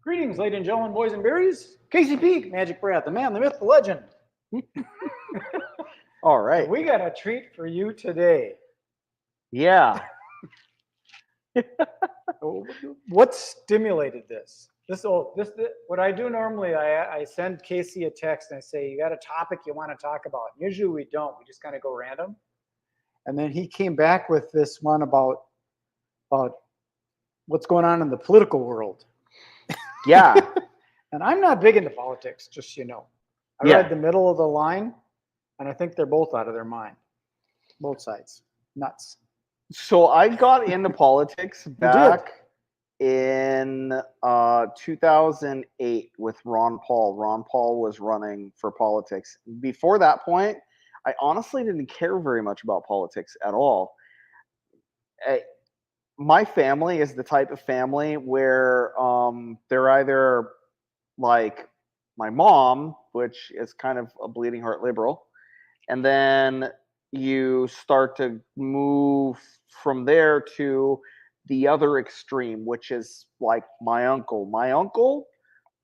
Greetings, ladies and gentlemen, boys and berries. Casey Peak, Magic Brad, the man, the myth, the legend. All right. We got a treat for you today. Yeah. What stimulated this? What I do normally, I send Casey a text and I say, you got a topic you want to talk about? Usually we don't. We just kind of go random. And then he came back with this one about what's going on in the political world. Yeah. And I'm not big into politics, just so you know. I read the middle of the line, and I think they're both out of their mind. Both sides. Nuts. So I got into politics back in 2008 with Ron Paul. Ron Paul was running for politics. Before that point, I honestly didn't care very much about politics at all. My family is the type of family where they're either like my mom, which is kind of a bleeding heart liberal, and then you start to move from there to the other extreme, which is like my uncle. My uncle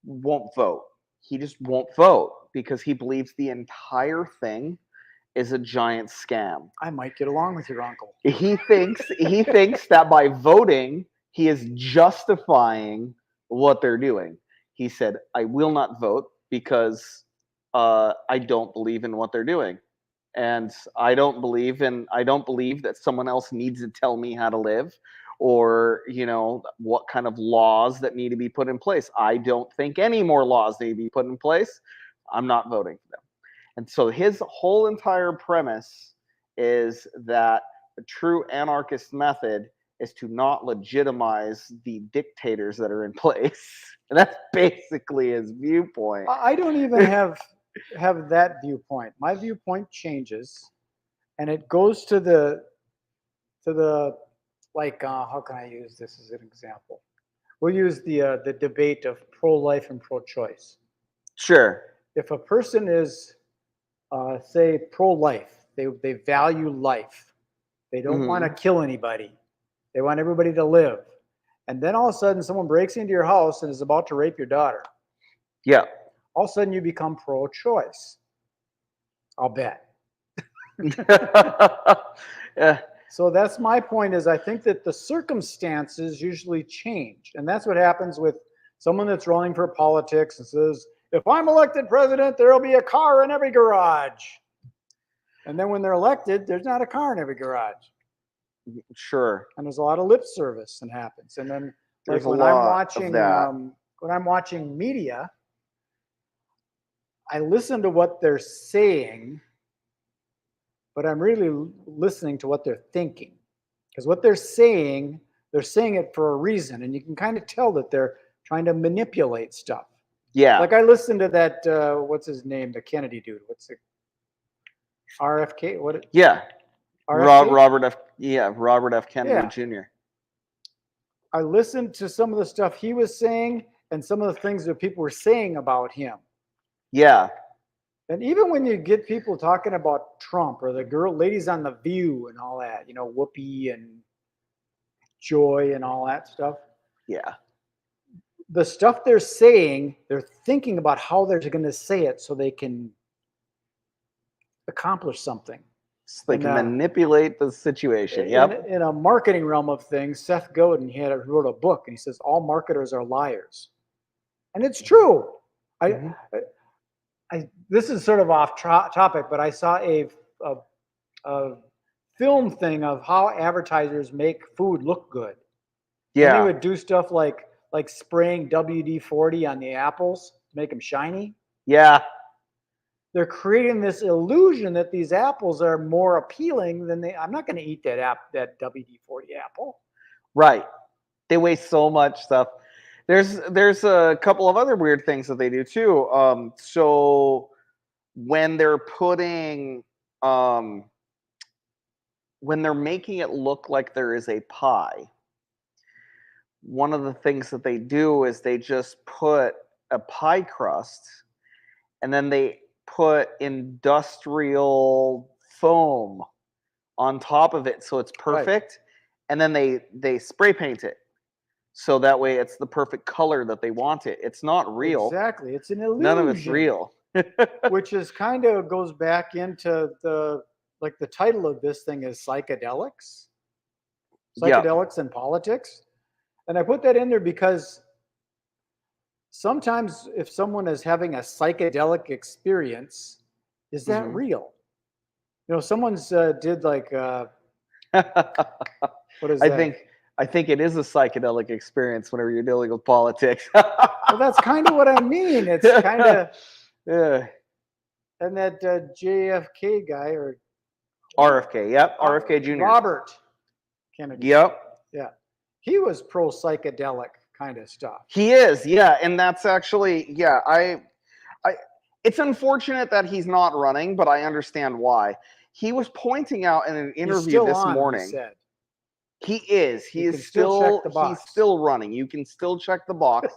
won't vote. He just won't vote because he believes the entire thing is a giant scam. I might get along with your uncle. He thinks that by voting, he is justifying what they're doing. He said, I will not vote because I don't believe in what they're doing. And I don't believe that someone else needs to tell me how to live or, what kind of laws that need to be put in place. I don't think any more laws need to be put in place. I'm not voting for them. And so his whole entire premise is that the true anarchist method is to not legitimize the dictators that are in place. And that's basically his viewpoint. I don't even have that viewpoint. My viewpoint changes, and it goes to the like how can I use this as an example? We'll use the debate of pro-life and pro-choice. Sure. If a person is say pro-life, they value life. They don't want to kill anybody. They want everybody to live. And then all of a sudden someone breaks into your house and is about to rape your daughter. Yeah. All of a sudden you become pro-choice. I'll bet. Yeah. So that's my point is I think that the circumstances usually change. And that's what happens with someone that's running for politics and says, if I'm elected president, there'll be a car in every garage. And then when they're elected, there's not a car in every garage. Sure. And there's a lot of lip service that happens. And then There's like when I'm watching media, I listen to what they're saying, but I'm really listening to what they're thinking. Because what they're saying it for a reason. And you can kind of tell that they're trying to manipulate stuff. Yeah. Like I listened to that, what's his name? The Kennedy dude. What's it? RFK? What? Yeah. RFK? Robert F. Kennedy Jr. I listened to some of the stuff he was saying and some of the things that people were saying about him. Yeah. And even when you get people talking about Trump or the ladies on The View and all that, Whoopi and Joy and all that stuff. Yeah. The stuff they're saying, they're thinking about how they're going to say it so they can accomplish something. So they can manipulate the situation. Yep. In a marketing realm of things, Seth Godin, wrote a book and he says, all marketers are liars. And it's true. This is sort of off topic, but I saw a film thing of how advertisers make food look good. Yeah. And they would do stuff like spraying WD-40 on the apples to make them shiny. Yeah. They're creating this illusion that these apples are more appealing than I'm not going to eat that WD-40 apple. Right. They waste so much stuff. There's a couple of other weird things that they do too. So when they're making it look like there is a pie, one of the things that they do is they just put a pie crust and then they put industrial foam on top of it so it's perfect. Right. And then they spray paint it. So that way it's the perfect color that they want it. It's not real. Exactly. It's an illusion. None of it's real. Which is kind of goes back into the title of this thing is psychedelics. Yeah. Psychedelics and politics. And I put that in there because sometimes if someone is having a psychedelic experience, is that Mhm. real? You know, someone's did like what is I that? think it is a psychedelic experience whenever you're dealing with politics. Well, that's kind of what I mean. It's kind of, Yeah. and that JFK guy or RFK, yep, RFK Jr. Robert Kennedy. Yep. Yeah, he was pro psychedelic kind of stuff. He is, yeah, and that's actually, yeah, I it's unfortunate that he's not running, but I understand why. He was pointing out in an He's interview still this on, he morning. said. He is. He You is can still check the he's box. still running. You can still check the box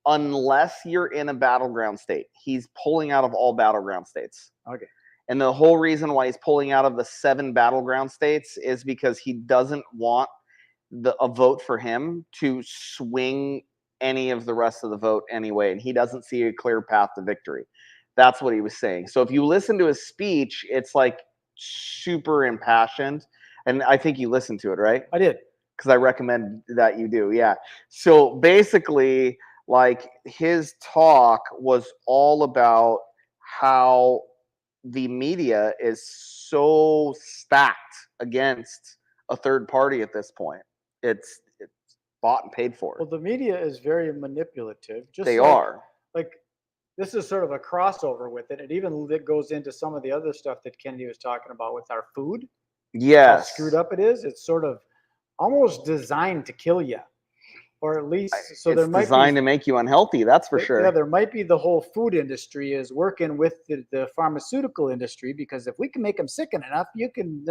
unless you're in a battleground state. He's pulling out of all battleground states. Okay. And the whole reason why he's pulling out of the 7 battleground states is because he doesn't want a vote for him to swing any of the rest of the vote anyway, and he doesn't see a clear path to victory. That's what he was saying. So if you listen to his speech, it's like super impassioned, and I think you listened to it, right? I did. Because I recommend that you do. Yeah. So basically, like his talk was all about how the media is so stacked against a third party at this point. It's bought and paid for. Well, the media is very manipulative. Just They like, are. like this is sort of a crossover with it. It even goes into some of the other stuff that Kennedy was talking about with our food. How Yes. screwed up it is. It's sort of almost designed to kill you, or at least so It's there might designed be. to make you unhealthy. That's for sure. Yeah, there might be the whole food industry is working with the pharmaceutical industry because if we can make them sick enough, you can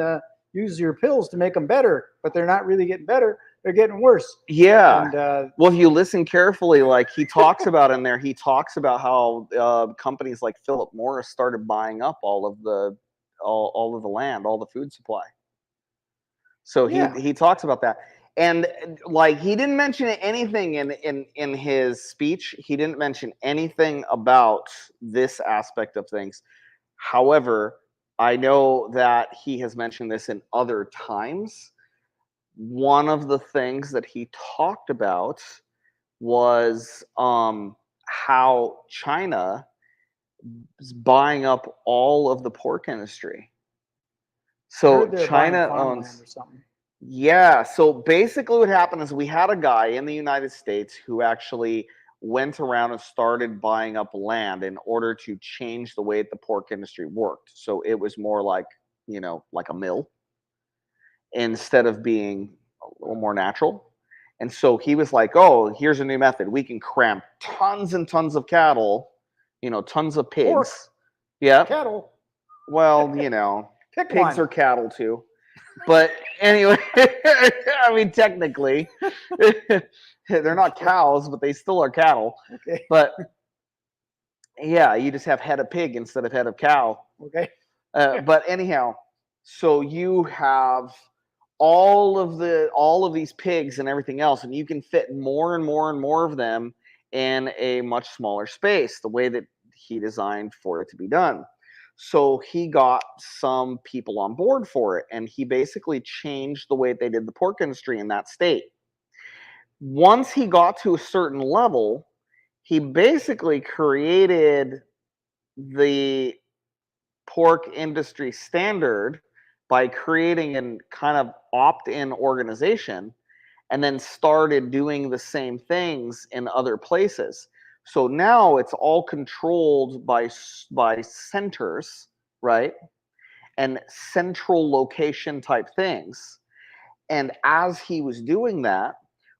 use your pills to make them better. But they're not really getting better; they're getting worse. Yeah. And Well, if you listen carefully, like he talks about in there, he talks about how companies like Philip Morris started buying up all of the land, all the food supply. So yeah, he talks about that. And like he didn't mention anything in his speech. He didn't mention anything about this aspect of things. However, I know that he has mentioned this in other times. One of the things that he talked about was how China is buying up all of the pork industry. I So heard they're buying China farmland owns, or something. yeah. So basically, what happened is we had a guy in the United States who actually went around and started buying up land in order to change the way the pork industry worked. So it was more like, like a mill instead of being a little more natural. And so he was like, oh, here's a new method. We can cram tons and tons of cattle, tons of pigs. Pork, Yeah. cattle. Well, Pick pigs one. are cattle too. But anyway, I mean, technically, they're not cows, but they still are cattle. Okay. But yeah, you just have head of pig instead of head of cow. Okay. But anyhow, so you have all of these pigs and everything else, and you can fit more and more and more of them in a much smaller space, the way that he designed for it to be done. So he got some people on board for it, and he basically changed the way they did the pork industry in that state. Once he got to a certain level, he basically created the pork industry standard by creating a kind of opt-in organization, and then started doing the same things in other places. So now it's all controlled by centers, right? And central location type things. And as he was doing that,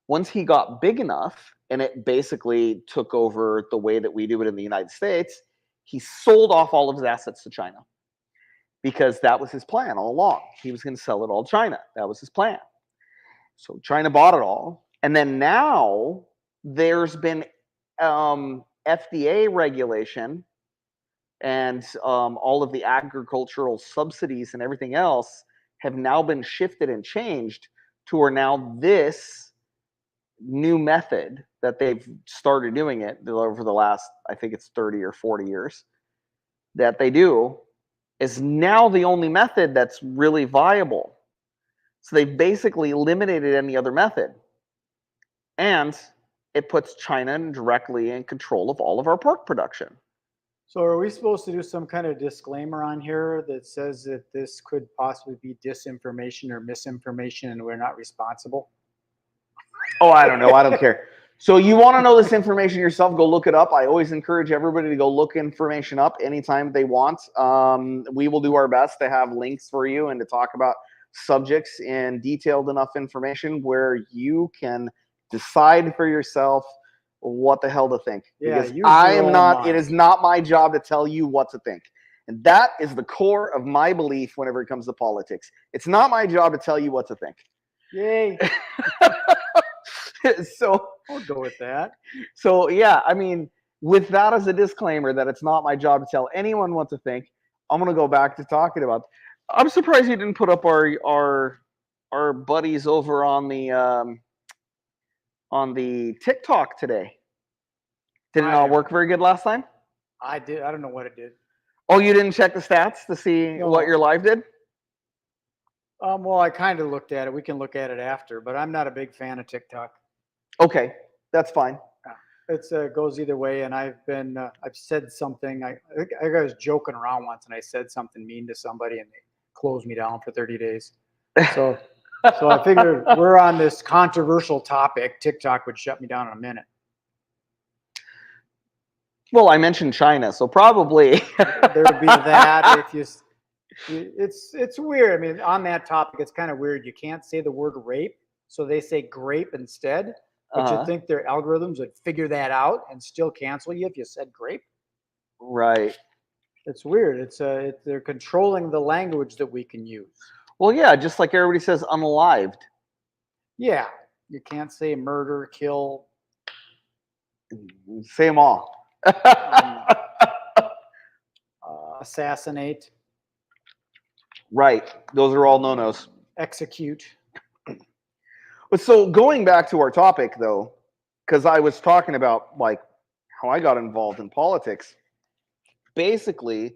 once he got big enough and it basically took over the way that we do it in the United States, he sold off all of his assets to China because that was his plan all along. He was going to sell it all to China. That was his plan. So China bought it all. And then now there's been FDA regulation and all of the agricultural subsidies and everything else have now been shifted and changed to where now this new method that they've started doing it over the last, I think it's 30 or 40 years that they do, is now the only method that's really viable. So they've basically eliminated any other method. And it puts China directly in control of all of our pork production. So are we supposed to do some kind of disclaimer on here that says that this could possibly be disinformation or misinformation and we're not responsible? Oh, I don't know. I don't care. So you want to know this information yourself, go look it up. I always encourage everybody to go look information up anytime they want. We will do our best to have links for you and to talk about subjects in detailed enough information where you can decide for yourself what the hell to think. Yeah, because use I your am own not, mind. it is not my job to tell you what to think. And that is the core of my belief whenever it comes to politics. It's not my job to tell you what to think. Yay. So I'll go with that. So yeah, I mean, with that as a disclaimer that it's not my job to tell anyone what to think, I'm gonna go back to talking about. I'm surprised you didn't put up our buddies over on the TikTok today. Did it not work very good last time? I did. I don't know what it did. Oh, you didn't check the stats to see what your live did? Well, I kind of looked at it. We can look at it after, but I'm not a big fan of TikTok. Okay, that's fine. It's goes either way, and I've said something. I think I was joking around once, and I said something mean to somebody, and they closed me down for 30 days. So I figured we're on this controversial topic. TikTok would shut me down in a minute. Well, I mentioned China, so probably there would be that. If you, it's weird. I mean, on that topic, it's kind of weird. You can't say the word rape, so they say grape instead. But you'd think their algorithms would figure that out and still cancel you if you said grape. Right. It's weird. They're controlling the language that we can use. Well, yeah, just like everybody says unalived. Yeah, you can't say murder, kill. Say them all. Assassinate. Right. Those are all no-nos. Execute. So going back to our topic, though, because I was talking about like how I got involved in politics. Basically,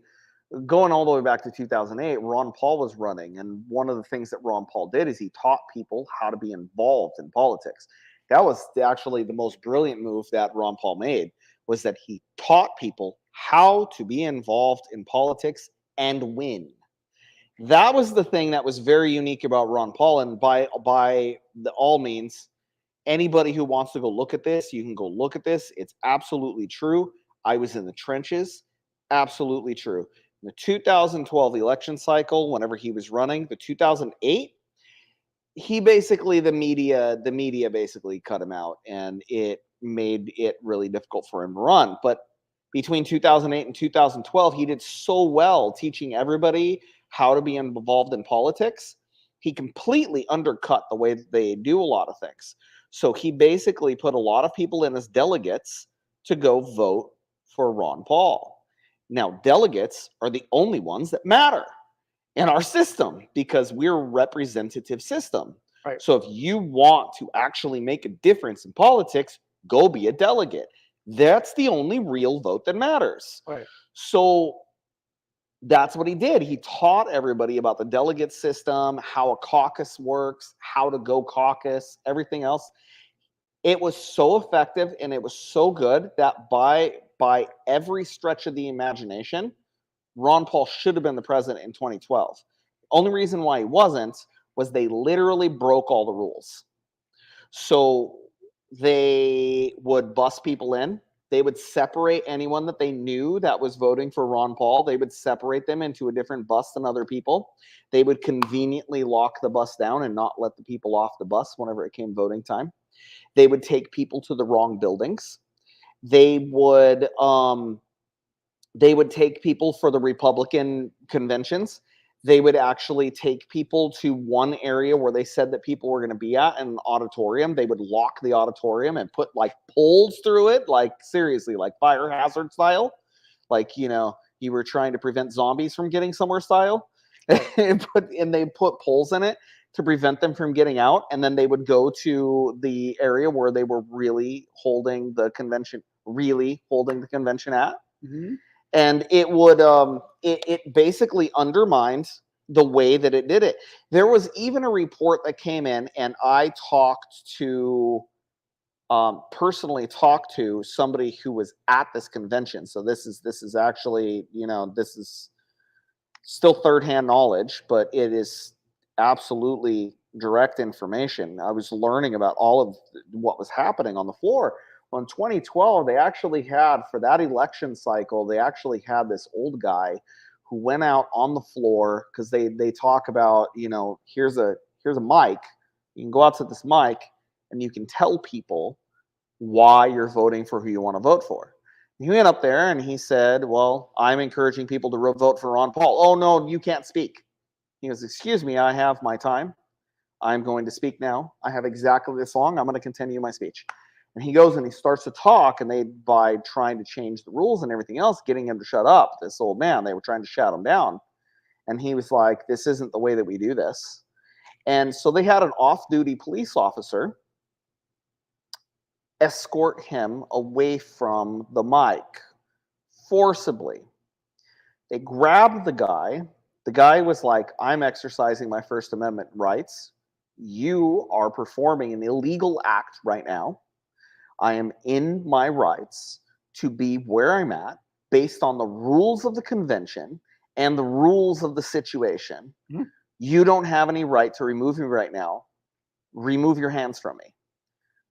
going all the way back to 2008, Ron Paul was running, and one of the things that Ron Paul did is he taught people how to be involved in politics. That was actually the most brilliant move that Ron Paul made, was that he taught people how to be involved in politics and win. That was the thing that was very unique about Ron Paul, and by all means, anybody who wants to go look at this, you can go look at this. It's absolutely true. I was in the trenches. Absolutely true. In the 2012 election cycle, whenever he was running, the 2008, he basically, the media basically cut him out, and it made it really difficult for him to run. But between 2008 and 2012, he did so well teaching everybody how to be involved in politics. He completely undercut the way that they do a lot of things. So he basically put a lot of people in as delegates to go vote for Ron Paul. Now, delegates are the only ones that matter in our system because we're a representative system. Right. So if you want to actually make a difference in politics, go be a delegate. That's the only real vote that matters. Right. So that's what he did. He taught everybody about the delegate system, how a caucus works, how to go caucus, everything else. It was so effective and it was so good that by every stretch of the imagination, Ron Paul should have been the president in 2012. The only reason why he wasn't was they literally broke all the rules. So they would bus people in. They would separate anyone that they knew that was voting for Ron Paul. They would separate them into a different bus than other people. They would conveniently lock the bus down and not let the people off the bus whenever it came voting time. They would take people to the wrong buildings. They would take people for the Republican conventions. They would actually take people to one area where they said that people were going to be at, an auditorium. They would lock the auditorium and put like poles through it, like seriously, like fire hazard style. Like, you know, you were trying to prevent zombies from getting somewhere style. And they put poles in it. to prevent them from getting out, and then they would go to the area where they were really holding the convention at. Mm-hmm. And it would it basically undermined the way that it did it. There was even a report that came in, and I personally talked to somebody who was at this convention. So this is actually, this is still third-hand knowledge, but it is absolutely direct information. I was learning about all of what was happening on the floor. Well, in 2012, they actually had, for that election cycle, they actually had this old guy who went out on the floor, because they talk about, here's a mic. You can go out to this mic and you can tell people why you're voting for who you want to vote for. He went up there and he said, well, I'm encouraging people to vote for Ron Paul. Oh, no, you can't speak. He goes, excuse me, I have my time. I'm going to speak now. I have exactly this long. I'm going to continue my speech. And he goes and he starts to talk, and by trying to change the rules and everything else, getting him to shut up, this old man, they were trying to shut him down. And he was like, this isn't the way that we do this. And so they had an off-duty police officer escort him away from the mic forcibly. They grabbed the guy. The guy was like, I'm exercising my First Amendment rights. You are performing an illegal act right now. I am in my rights to be where I'm at based on the rules of the convention and the rules of the situation. Mm-hmm. You don't have any right to remove me right now. Remove your hands from me.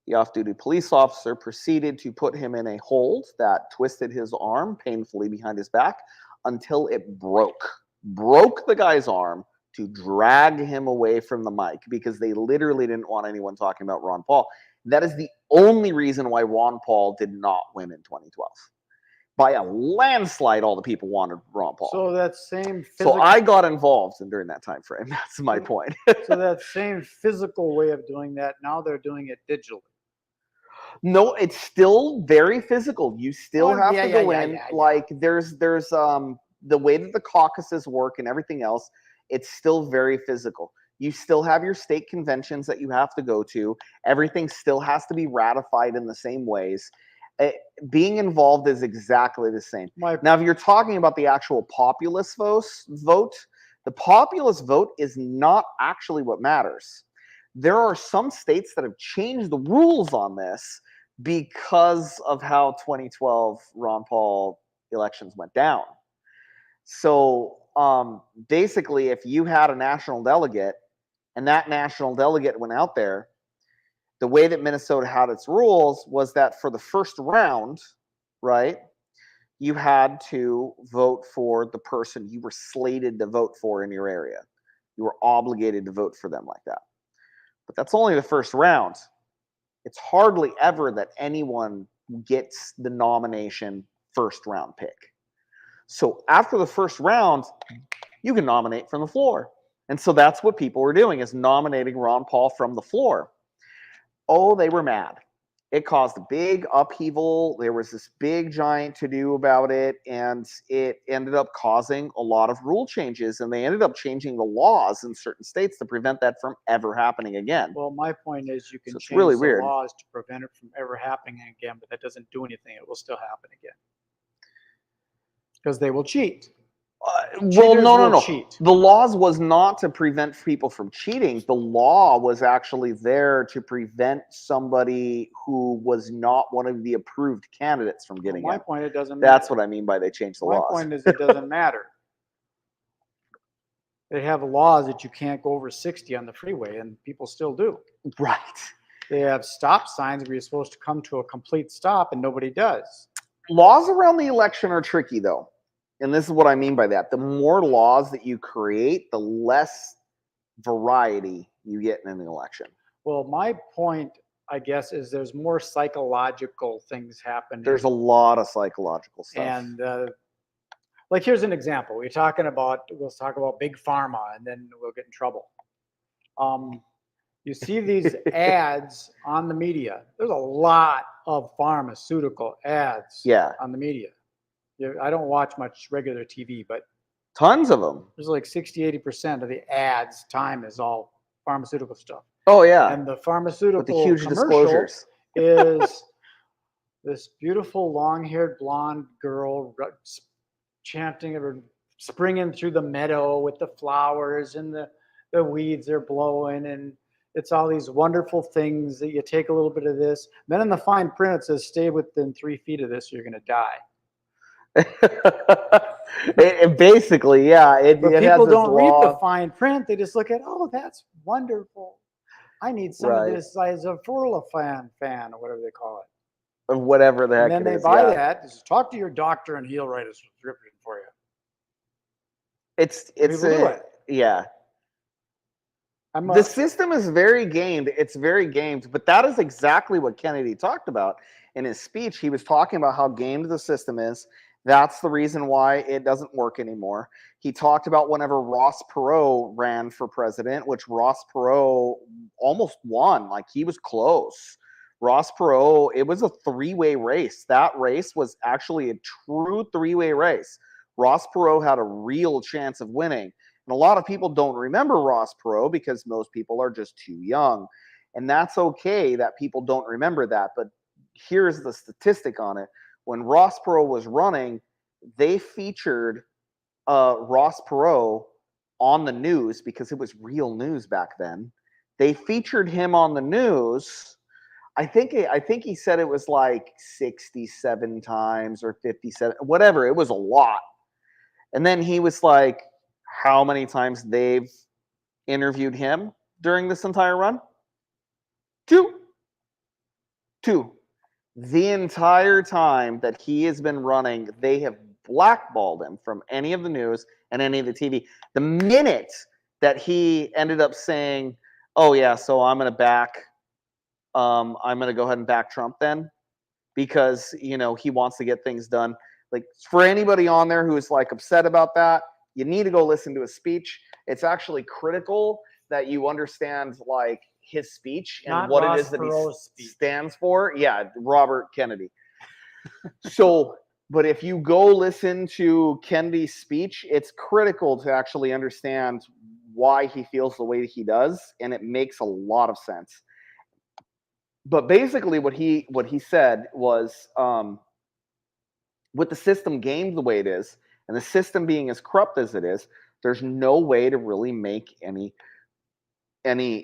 The off-duty police officer proceeded to put him in a hold that twisted his arm painfully behind his back until it broke the guy's arm, to drag him away from the mic, because they literally didn't want anyone talking about Ron Paul. That is the only reason why Ron Paul did not win in 2012. By a landslide, all the people wanted Ron Paul. So that same So I got involved during that time frame. That's my point. So that same physical way of doing that, now they're doing it digitally. No, it's still very physical. You still have to go in. Like there's the way that the caucuses work and everything else, it's still very physical. You still have your state conventions that you have to go to. Everything still has to be ratified in the same ways. Being involved is exactly the same. Now, if you're talking about the actual populist vote, the populist vote is not actually what matters. There are some states that have changed the rules on this because of how 2012 Ron Paul elections went down. So basically, if you had a national delegate and that national delegate went out there, the way that Minnesota had its rules was that for the first round, right, you had to vote for the person you were slated to vote for in your area. You were obligated to vote for them like that. But that's only the first round. It's hardly ever that anyone gets the nomination first round pick. So after the first round, you can nominate from the floor. And so that's what people were doing, is nominating Ron Paul from the floor. Oh, they were mad. It caused a big upheaval. There was this big giant to-do about it, and it ended up causing a lot of rule changes, and they ended up changing the laws in certain states to prevent that from ever happening again. Well, my point is you can change really the weird. laws to prevent it from ever happening again, but that doesn't do anything. It will still happen again. Because they will cheat. Well, no. Cheat. The laws was not to prevent people from cheating. The law was actually there to prevent somebody who was not one of the approved candidates from getting my in. point, it doesn't matter. That's what I mean by they changed the laws. My point is it doesn't matter. They have laws that you can't go over 60 on the freeway, and people still do. Right. They have stop signs where you're supposed to come to a complete stop, and nobody does. Laws around the election are tricky, though. And this is what I mean by that. The more laws that you create, the less variety you get in an election. Well, my point, I guess, is there's more psychological things happening. There's a lot of psychological stuff. And like, here's an example. We'll talk about big pharma, and then we'll get in trouble. You see these ads on the media. There's a lot of pharmaceutical ads on the media. I don't watch much regular TV, but tons of them. There's like 60-80% of the ads time is all pharmaceutical stuff. Oh yeah, And the with the pharmaceutical huge commercial disclosures. is this beautiful long-haired blonde girl chanting or springing through the meadow with the flowers and the weeds are blowing, and it's all these wonderful things that you take a little bit of this. Then in the fine print it says, stay within 3 feet of this or you're going to die. Basically, yeah, But it has people this don't read the law, fine print. They just look at, oh, that's wonderful. I need some of right, this size of fan or whatever they call it. of whatever the And heck then it they is. buy Yeah, that. Just talk to your doctor and he'll write a prescription for you. it's And people do it. yeah. I'm The a, system is very gamed. It's very gamed, but that is exactly what Kennedy talked about in his speech. He was talking about how gamed the system is. That's the reason why it doesn't work anymore. He talked about whenever Ross Perot ran for president, which Ross Perot almost won. Like, he was close. Ross Perot, it was a three-way race. That race was actually a true three-way race. Ross Perot had a real chance of winning. And a lot of people don't remember Ross Perot because most people are just too young. And that's okay that people don't remember that. But here's the statistic on it. When Ross Perot was running, they featured Ross Perot on the news because it was real news back then. They featured him on the news. I think he said it was like 67 times or 57, whatever. It was a lot. And then he was like, how many times they've interviewed him during this entire run? Two. The entire time that he has been running, they have blackballed him from any of the news and any of the TV. The minute that he ended up saying, oh yeah, so I'm going to go ahead and back Trump then, because, he wants to get things done. Like, for anybody on there who is like upset about that, you need to go listen to his speech. It's actually critical that you understand like his speech and not what Ross it is that Perot's he speech. stands for. Yeah, Robert Kennedy. So, but if you go listen to Kennedy's speech, it's critical to actually understand why he feels the way he does, and it makes a lot of sense. But basically what he said was, with the system gamed the way it is, and the system being as corrupt as it is, there's no way to really make any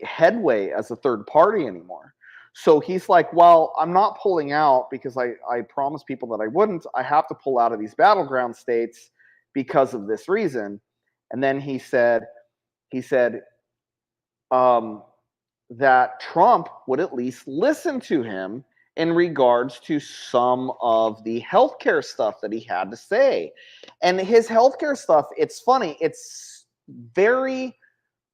headway as a third party anymore. So he's like, well, I'm not pulling out because I promised people that I wouldn't. I have to pull out of these battleground states because of this reason. And then he said that Trump would at least listen to him in regards to some of the healthcare stuff that he had to say. And his healthcare stuff, it's funny, it's very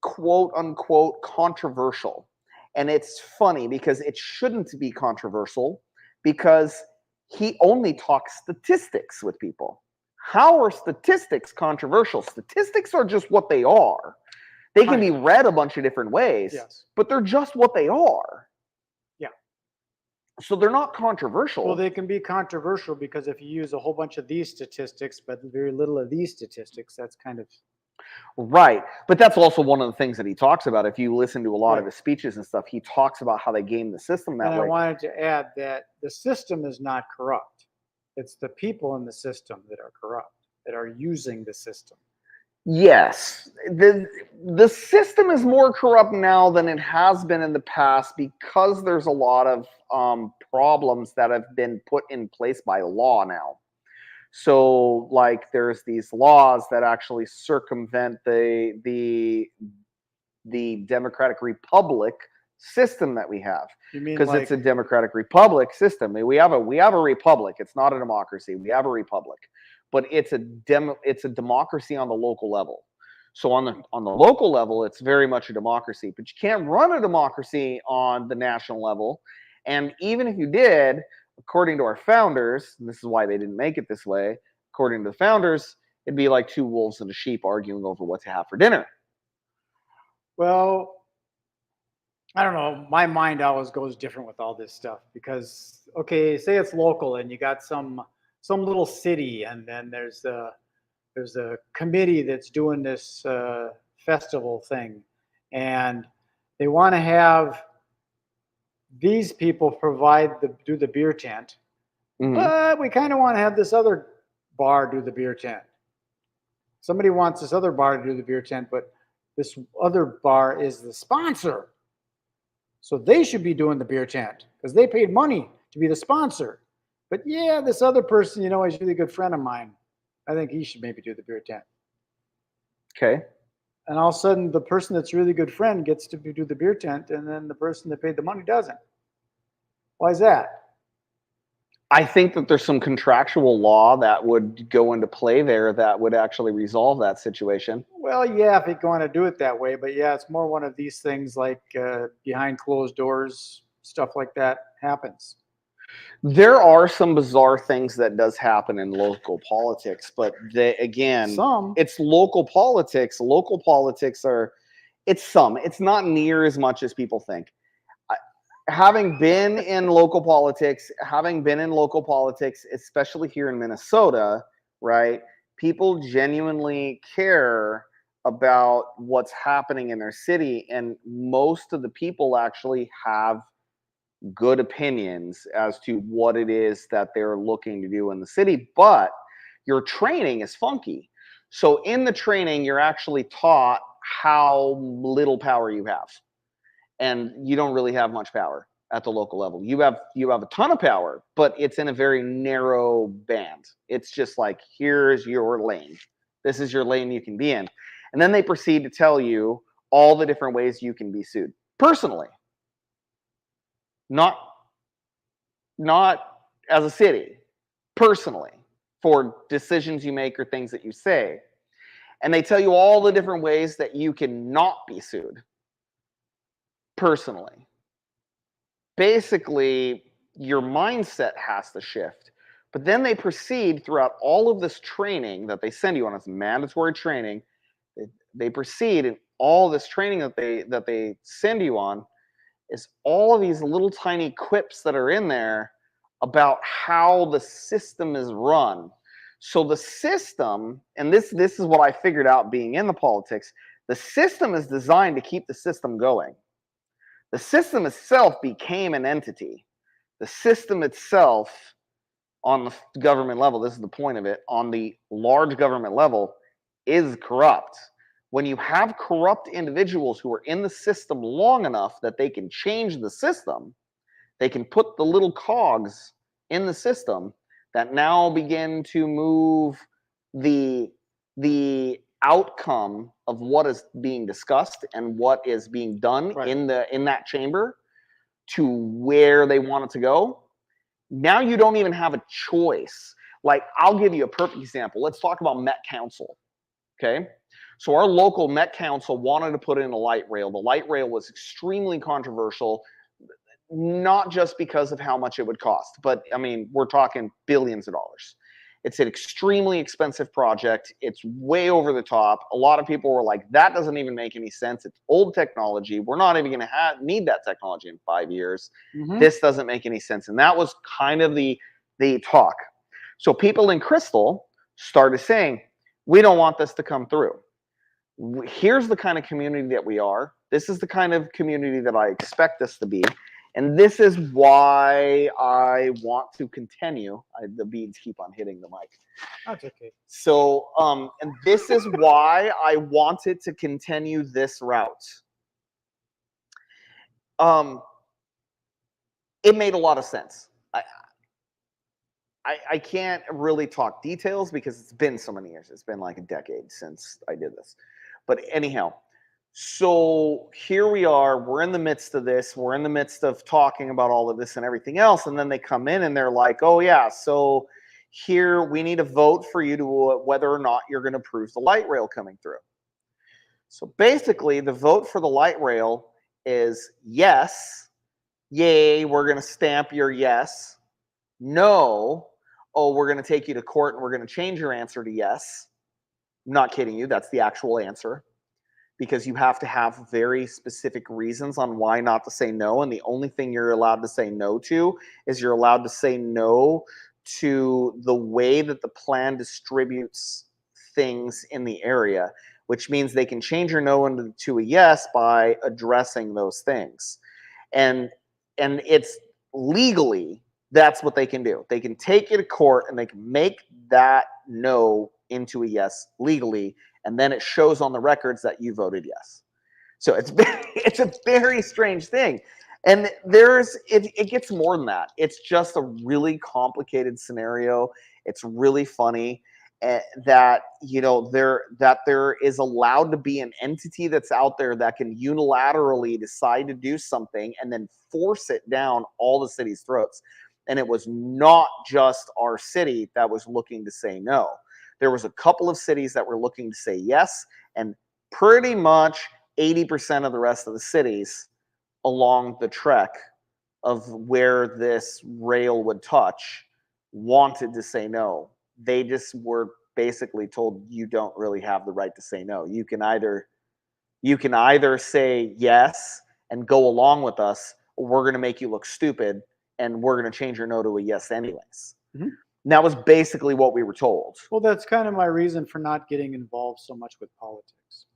quote unquote controversial. And it's funny because it shouldn't be controversial, because he only talks statistics with people. How are statistics controversial? Statistics are just what they are. They can be read a bunch of different ways, Yes. but they're just what they are. Yeah. So they're not controversial. Well, they can be controversial because if you use a whole bunch of these statistics, but very little of these statistics, that's kind of right. But that's also one of the things that he talks about. If you listen to a lot of right. his speeches and stuff, he talks about how they game the system that And way. I wanted to add that the system is not corrupt. It's the people in the system that are corrupt, that are using the system. Yes, the system is more corrupt now than it has been in the past because there's a lot of problems that have been put in place by law now. So, like, there's these laws that actually circumvent the democratic republic system that we have, You mean because like it's a democratic republic system. We have a republic. It's not a democracy. We have a republic, but it's a democracy on the local level. So on the local level, it's very much a democracy, but you can't run a democracy on the national level. And even if you did, according to our founders, and this is why they didn't make it this way, according to the founders, it'd be like two wolves and a sheep arguing over what to have for dinner. well, I don't know. My mind always goes different with all this stuff because, okay, say it's local and you got some little city, and then there's a committee that's doing this festival thing, and They want to have these people do the beer tent, but we kind of want to have this other bar do the beer tent. Somebody wants this other bar to do the beer tent, but this other bar is the sponsor. So they should be doing the beer tent because they paid money to be the sponsor. But yeah, this other person, he's a really good friend of mine. I think he should maybe do the beer tent. Okay. And all of a sudden, the person that's a really good friend gets to do the beer tent, and then the person that paid the money doesn't. Why is that? I think that there's some contractual law that would go into play there that would actually resolve that situation. Well, yeah, if you're going to do it that way. But yeah, it's more one of these things like behind closed doors, stuff like that happens. There are some bizarre things that does happen in local politics, but it's local politics. Local politics it's not near as much as people think. Having been in local politics, especially here in Minnesota, right? People genuinely care about what's happening in their city, and most of the people actually have good opinions as to what it is that they're looking to do in the city, but your training is funky. So in the training, you're actually taught how little power you have. And you don't really have much power at the local level. You have a ton of power, but it's in a very narrow band. It's just like, here's your lane. This is your lane you can be in. And then they proceed to tell you all the different ways you can be sued personally. Not as a city, personally, for decisions you make or things that you say. And they tell you all the different ways that you can not be sued personally. Basically, your mindset has to shift. But then they proceed throughout all of this training that they send you on. It's mandatory training. They proceed in all this training that they send you on is all of these little tiny quips that are in there about how the system is run. So the system, and this is what I figured out being in the politics, the system is designed to keep the system going. The system itself became an entity. The system itself on the government level, this is the point of it, on the large government level is corrupt. When you have corrupt individuals who are in the system long enough that they can change the system, they can put the little cogs in the system that now begin to move the outcome of what is being discussed and what is being done in that chamber to where they want it to go. Now you don't even have a choice. Like, I'll give you a perfect example. Let's talk about Met Council. Okay. So our local Met Council wanted to put in a light rail. The light rail was extremely controversial, not just because of how much it would cost, but I mean, we're talking billions of dollars. It's an extremely expensive project. It's way over the top. A lot of people were like, that doesn't even make any sense. It's old technology. We're not even going to need that technology in 5 years. This doesn't make any sense. And that was kind of the talk. So people in Crystal started saying, we don't want this to come through. Here's the kind of community that we are. This is the kind of community that I expect us to be. And this is why I want to continue. The beads keep on hitting the mic. That's okay. So, and this is why I wanted to continue this route. It made a lot of sense. I can't really talk details because it's been so many years. It's been like a decade since I did this. But anyhow, so here we are. We're in the midst of this. We're in the midst of talking about all of this and everything else. And then they come in and they're like, oh, yeah, so here we need a vote for you to whether or not you're going to approve the light rail coming through. So basically, the vote for the light rail is yes. Yay, we're going to stamp your yes. No. Oh, we're going to take you to court and we're going to change your answer to yes. I'm not kidding you. That's the actual answer. Because you have to have very specific reasons on why not to say no. And the only thing you're allowed to say no to is you're allowed to say no to the way that the plan distributes things in the area. which means they can change your no to a yes by addressing those things. And it's legally, that's what they can do. They can take it to court and they can make that no into a yes legally, and then it shows on the records that you voted yes. So it's a very strange thing. And it gets more than that. It's just a really complicated scenario. It's really funny that there is allowed to be an entity that's out there that can unilaterally decide to do something and then force it down all the city's throats. And it was not just our city that was looking to say no. There was a couple of cities that were looking to say yes, and pretty much 80% of the rest of the cities along the trek of where this rail would touch wanted to say no. They just were basically told, you don't really have the right to say no. You can either say yes and go along with us, or we're going to make you look stupid and we're going to change your no to a yes anyways. Mm-hmm. And that was basically what we were told. Well, that's kind of my reason for not getting involved so much with politics.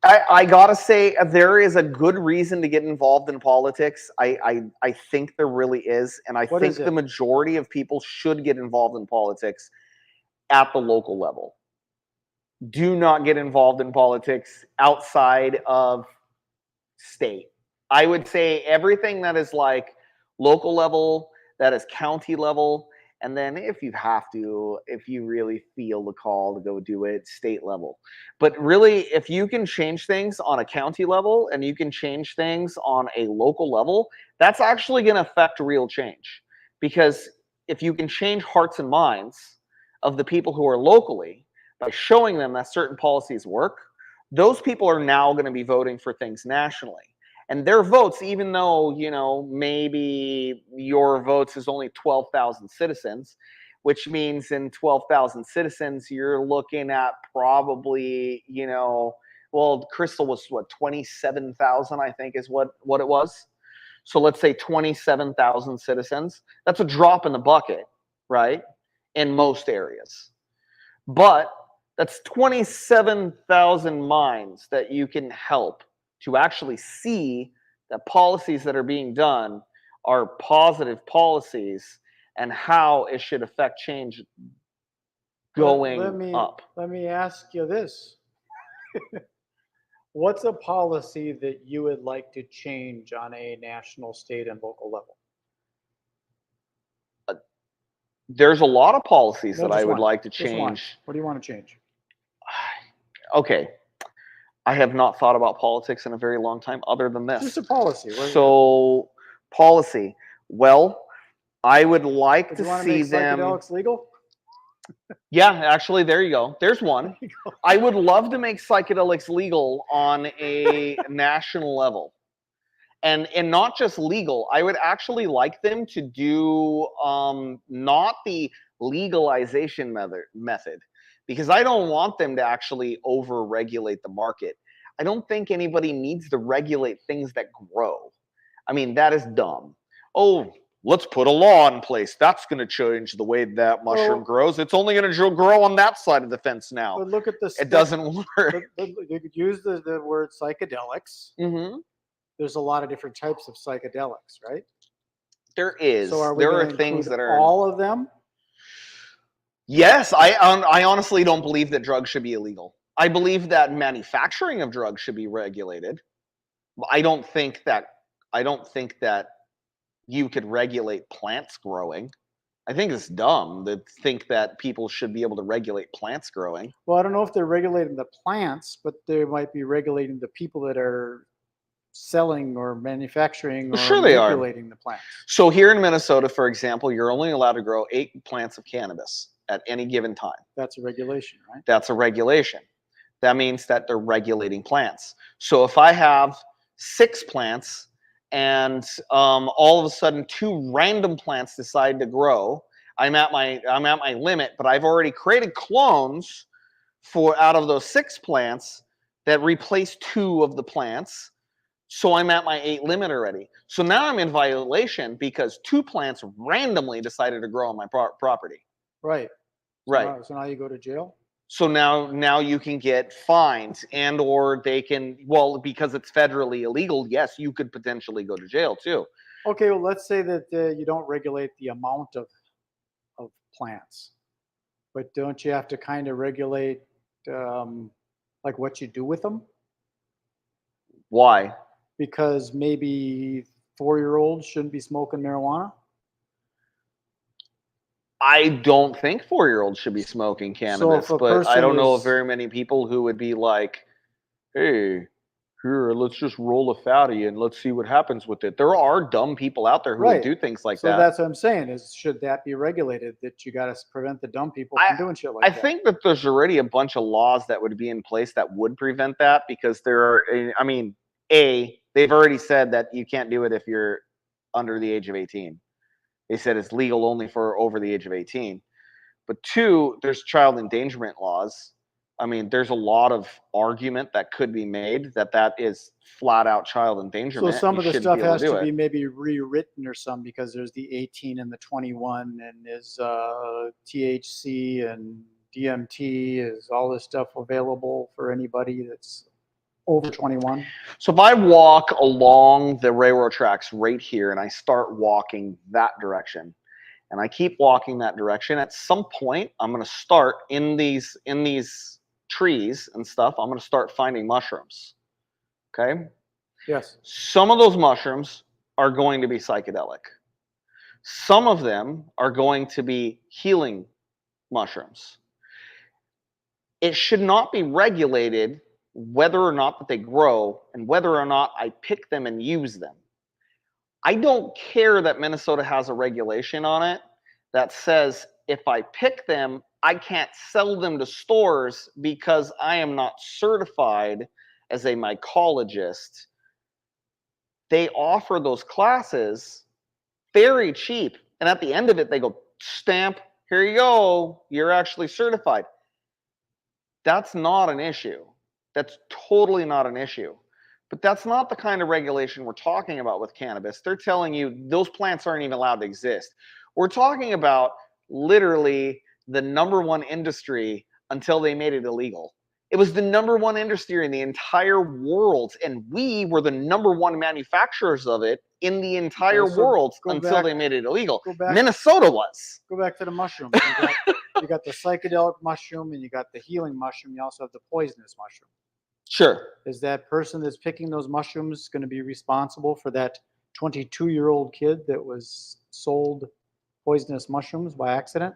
I gotta say, there is a good reason to get involved in politics. I think there really is, and I think the majority of people should get involved in politics at the local level. Do not get involved in politics outside of state. I would say everything that is like local level, that is county level, and then if you have to, if you really feel the call to go do it, state level. But really, if you can change things on a county level and you can change things on a local level, that's actually going to affect real change. Because if you can change hearts and minds of the people who are locally by showing them that certain policies work, those people are now going to be voting for things nationally. And their votes, even though, maybe your votes is only 12,000 citizens, which means in 12,000 citizens, you're looking at probably, well, Crystal was what, 27,000, I think is what it was. So let's say 27,000 citizens. That's a drop in the bucket, right? In most areas. But that's 27,000 minds that you can help to actually see that policies that are being done are positive policies and how it should affect change going up. Let me ask you this. What's a policy that you would like to change on a national, state, and local level? There's a lot of policies that I would like to change. What do you want to change? Okay. I have not thought about politics in a very long time other than this. Just a policy. So, policy. Well, I would like to see them. Psychedelics legal? Yeah, actually, there you go. There's one. I would love to make psychedelics legal on a national level. And not just legal. I would actually like them to do not the legalization method. Because I don't want them to actually over-regulate the market. I don't think anybody needs to regulate things that grow. I mean, that is dumb. Oh, let's put a law in place. That's going to change the way that mushroom grows. It's only going to grow on that side of the fence now. But look at this. It doesn't work. You could use the word psychedelics. Mm-hmm. There's a lot of different types of psychedelics, right? There is. So there are things that are all of them. Yes, I honestly don't believe that drugs should be illegal. I believe that manufacturing of drugs should be regulated. I don't think that you could regulate plants growing. I think it's dumb to think that people should be able to regulate plants growing. Well, I don't know if they're regulating the plants, but they might be regulating the people that are selling or manufacturing or manipulating the plants. So here in Minnesota, for example, you're only allowed to grow 8 plants of cannabis at any given time. That's a regulation, right? That's a regulation. That means that they're regulating plants. So if I have 6 plants and all of a sudden 2 random plants decide to grow, I'm at my limit, but I've already created clones out of those 6 plants that replace 2 of the plants. So I'm at my 8 limit already. So now I'm in violation because 2 plants randomly decided to grow on my property. Right. Right. So now you go to jail? So now you can get fined, and or they can, well, because it's federally illegal, yes, you could potentially go to jail too. Okay, well, let's say that you don't regulate the amount of plants, but don't you have to kind of regulate like what you do with them? Why? Because maybe 4-year-olds shouldn't be smoking marijuana. I don't think 4-year-olds should be smoking So if cannabis, a but I person don't know of is very many people who would be like, hey, here, let's just roll a fatty and let's see what happens with it. There are dumb people out there who would right, do things like so that. that's what I'm saying is should that be regulated? That you got to prevent the dumb people I from doing shit like I that. think that there's already a bunch of laws that would be in place that would prevent that, because there are, I mean, they've already said that you can't do it if you're under the age of 18. They said it's legal only for over the age of 18. But two, there's child endangerment laws. I mean, there's a lot of argument that could be made that that is flat out child So endangerment. some You of the shouldn't be stuff able has to do to it. be maybe rewritten or some because there's the 18 and the 21 and is THC and DMT is all this stuff available for anybody that's over 21. So if I walk along the railroad tracks right here and I start walking that direction, and I keep walking that direction, at some point I'm going to start in these trees and stuff. I'm going to start finding mushrooms. Okay? Yes. Some of those mushrooms are going to be psychedelic. Some of them are going to be healing mushrooms. It should not be regulated whether or not that they grow and whether or not I pick them and use them. I don't care that Minnesota has a regulation on it that says if I pick them, I can't sell them to stores because I am not certified as a mycologist. They offer those classes very cheap. And at the end of it, they go, stamp, here you go. You're actually certified. That's not an issue. That's totally not an issue. But that's not the kind of regulation we're talking about with cannabis. They're telling you those plants aren't even allowed to exist. We're talking about literally the number one industry until they made it illegal. It was the number one industry in the entire world, and we were the number one manufacturers of it in the entire world until they made it illegal. Minnesota was. Go back to the mushrooms. You got the psychedelic mushroom and you got the healing mushroom. You also have the poisonous mushroom. Sure. Is that person that's picking those mushrooms going to be responsible for that 22-year-old kid that was sold poisonous mushrooms by accident?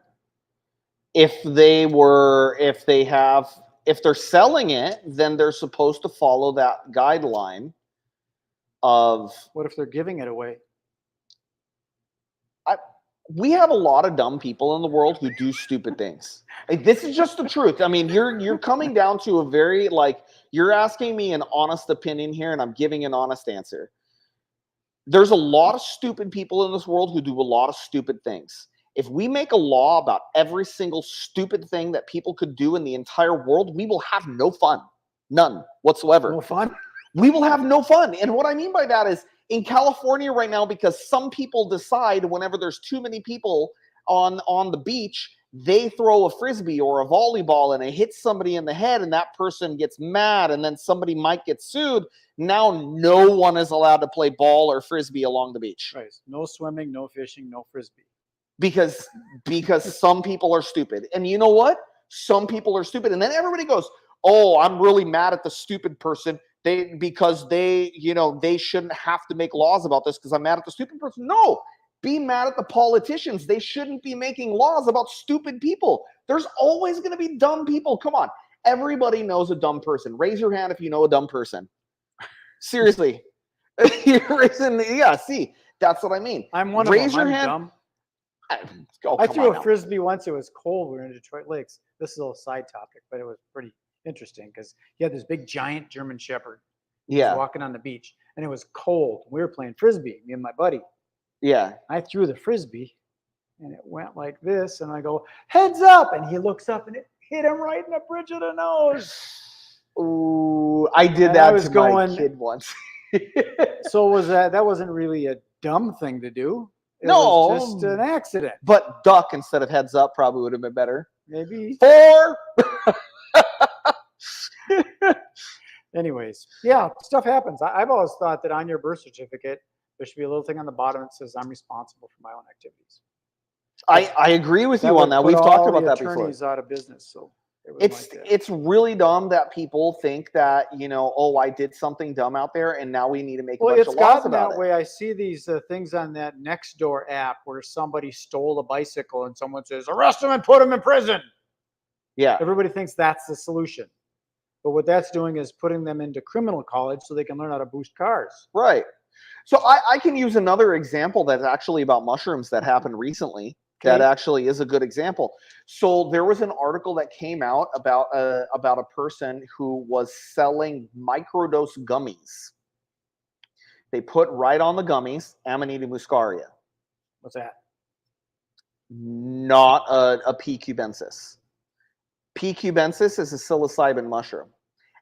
If they're selling it, then they're supposed to follow that guideline of. What if they're giving it away? We have a lot of dumb people in the world who do stupid things. Like, this is just the truth. I mean, you're coming down to a very, like, you're asking me an honest opinion here, and I'm giving an honest answer. There's a lot of stupid people in this world who do a lot of stupid things. If we make a law about every single stupid thing that people could do in the entire world, we will have no fun. None whatsoever. No fun? We will have no fun. And what I mean by that is, in California right now, because some people decide whenever there's too many people on the beach, they throw a frisbee or a volleyball and it hits somebody in the head and that person gets mad and then somebody might get sued. Now no one is allowed to play ball or frisbee along the beach. Right. No swimming, no fishing, no frisbee. Because some people are stupid. And you know what? Some people are stupid. And then everybody goes, oh, I'm really mad at the stupid person. Because they shouldn't have to make laws about this because I'm mad at the stupid person. No, be mad at the politicians. They shouldn't be making laws about stupid people. There's always going to be dumb people. Come on. Everybody knows a dumb person. Raise your hand if you know a dumb person. Seriously. Yeah, see, that's what I mean. I'm one Raise of them. your I'm hand. dumb. I threw a frisbee once. It was cold. We were in Detroit Lakes. This is a little side topic, but it was pretty interesting because he had this big giant German Shepherd. He was walking on the beach and it was cold. We were playing frisbee, me and my buddy. Yeah. I threw the frisbee and it went like this and I go, heads up, and he looks up and it hit him right in the bridge of the nose. Ooh, I did that to my kid once. So that wasn't really a dumb thing to do. It No, was just an accident. But duck instead of heads up probably would have been better. Maybe. 4. Anyways, yeah, stuff happens. I've always thought that on your birth certificate, there should be a little thing on the bottom that says I'm responsible for my own activities. I agree with That you on would that. put We've talked all about the that before. attorneys out of business. So it was like that. It's really dumb that people think that, you know, oh, I did something dumb out there and now we need to make a bunch It's of laws gotten about that it. way. I see these things on that Nextdoor app where somebody stole a bicycle and someone says, arrest him and put him in prison. Yeah. Everybody thinks that's the solution. But what that's doing is putting them into criminal college so they can learn how to boost cars. Right. So I can use another example that's actually about mushrooms that happened recently. That actually is a good example. So there was an article that came out about a person who was selling microdose gummies. They put right on the gummies Amanita muscaria. What's that? Not a P. cubensis. P. cubensis is a psilocybin mushroom.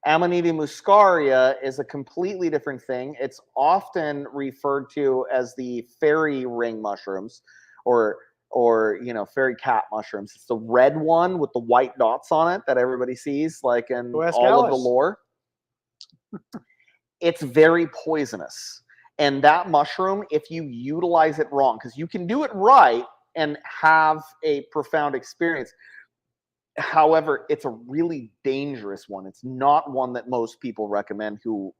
Amanita muscaria is a completely different thing. It's often referred to as the fairy ring mushrooms, or you know, fairy cat mushrooms. It's the red one with the white dots on it that everybody sees, like in all of the lore. It's very poisonous. And that mushroom, if you utilize it wrong, because you can do it right and have a profound experience. However, it's a really dangerous one. It's not one that most people recommend who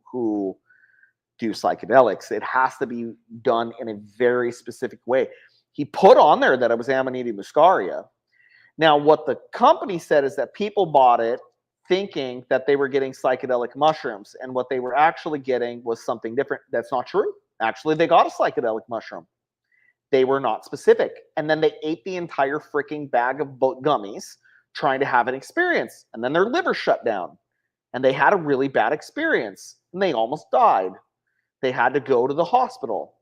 do psychedelics. It has to be done in a very specific way. He put on there that it was Amanita muscaria. Now, what the company said is that people bought it thinking that they were getting psychedelic mushrooms, and what they were actually getting was something different. That's not true. Actually, they got a psychedelic mushroom. They were not specific. And then they ate the entire freaking bag of gummies trying to have an experience. And then their liver shut down. And they had a really bad experience. And they almost died. They had to go to the hospital.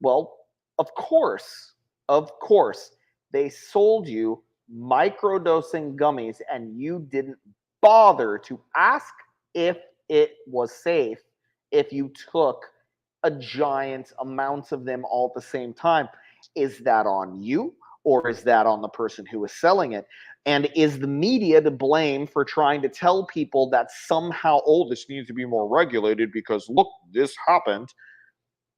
Well, of course, they sold you microdosing gummies and you didn't bother to ask if it was safe if you took a giant amounts of them all at the same time. Is that on you, or is that on the person who is selling it? And is the media to blame for trying to tell people that somehow, oh, this needs to be more regulated because look, this happened?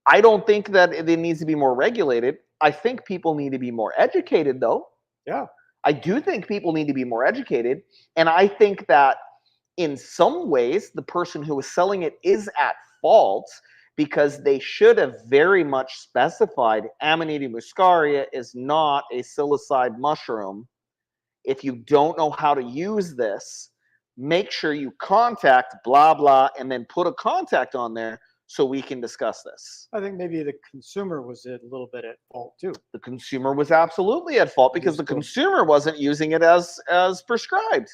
I don't think that it needs to be more regulated. I think people need to be more educated, though. Yeah. I do think people need to be more educated. And I think that in some ways, the person who is selling it is at fault, because they should have very much specified Amanita muscaria is not a psilocybe mushroom. If you don't know how to use this, make sure you contact blah, blah, and then put a contact on there so we can discuss this. I think maybe the consumer was a little bit at fault too. The consumer was absolutely at fault because the consumer wasn't using it as prescribed.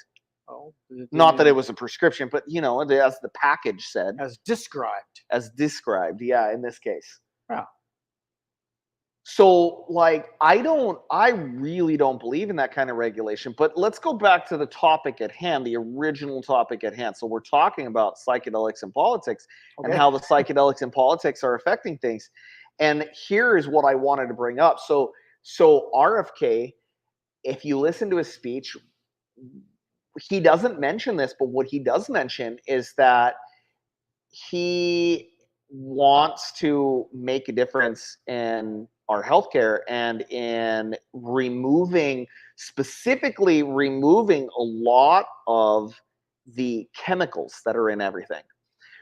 Oh, not that it was a prescription, but you know, as the package said, as described. Yeah, in this case. Yeah. So, like, I really don't believe in that kind of regulation. But let's go back to the topic at hand, the original topic at hand. So we're talking about psychedelics and politics, and how the psychedelics and politics are affecting things. And here is what I wanted to bring up. So RFK, if you listen to his speech, he doesn't mention this, but what he does mention is that he wants to make a difference in our healthcare and in specifically removing a lot of the chemicals that are in everything,